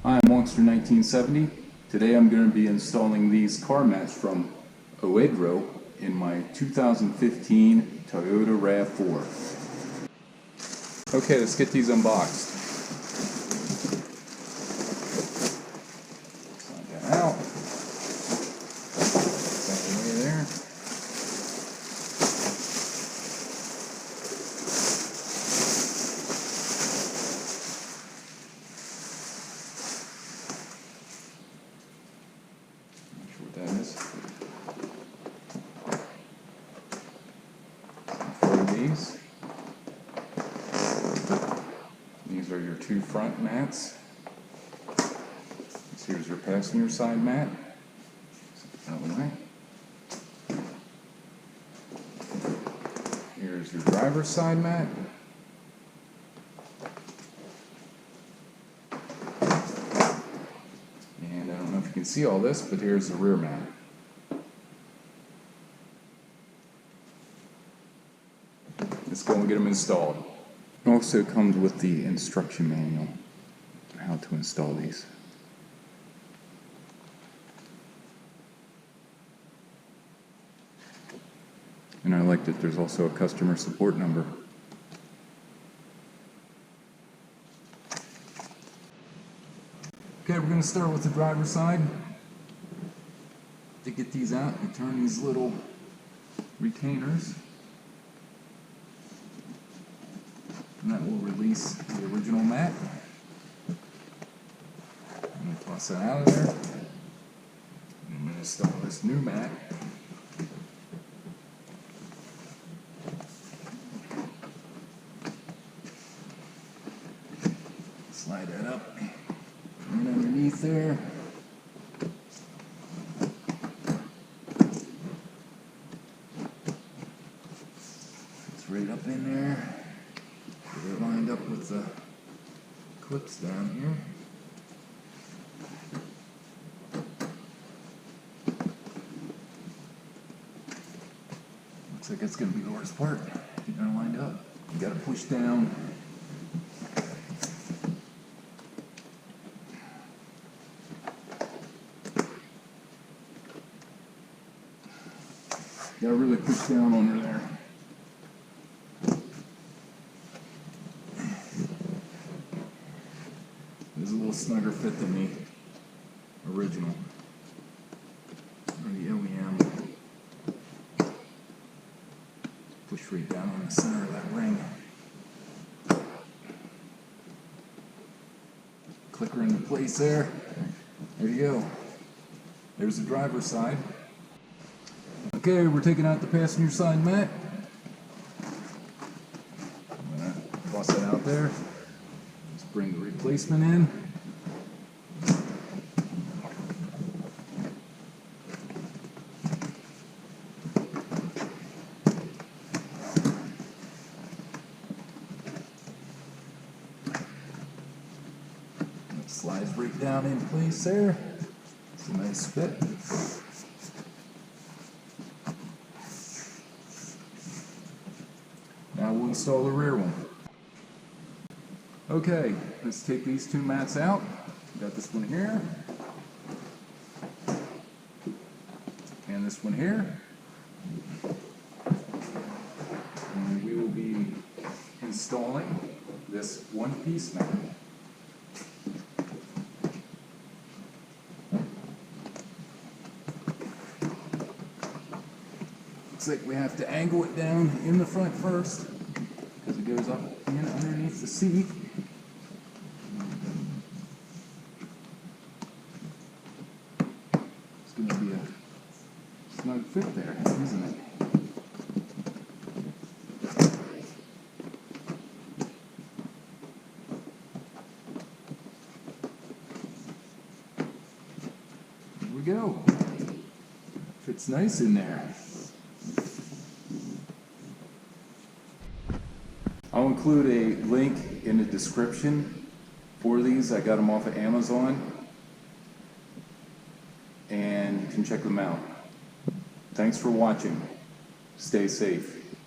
Hi, I'm Monster 1970. Today I'm going to be installing these car mats from oEdRo in my 2015 Toyota RAV4. Okay, let's get these unboxed. Slide that out. Second way there. That is. These are your two front mats. Here's your passenger side mat. Set it out of the way. Here's your driver's side mat. And I don't know if you can see all this, but here's the rear mat. Let's go and get them installed. It also comes with the instruction manual on how to install these. And I like that there's also a customer support number. Okay, we're going to start with the driver's side. To get these out, you turn these little retainers, and that will release the original mat. I'm going to toss that out of there. I'm going to install this new mat. Slide that up and underneath there. It's right up in there. Get it lined up with the clips down here. Looks like it's going to be the worst part. Getting it lined up. You got to push down. You gotta really push down under there. There's a little snugger fit than the original, or the OEM. Push right down on the center of that ring. Clicker into place there. There you go. There's the driver's side. Okay, we're taking out the passenger side mat. I'm going to toss that out there. Let's bring the replacement in. It slides right down in place there. It's a nice fit. Now we'll install the rear one. Okay, let's take these two mats out. Got this one here. And this one here. And we will be installing this one-piece mat. Looks like we have to angle it down in the front first because it goes up in underneath the seat. It's going to be a snug fit there, isn't it? Here we go. Fits nice in there. I'll include a link in the description for these. I got them off of Amazon, and you can check them out. Thanks for watching. Stay safe.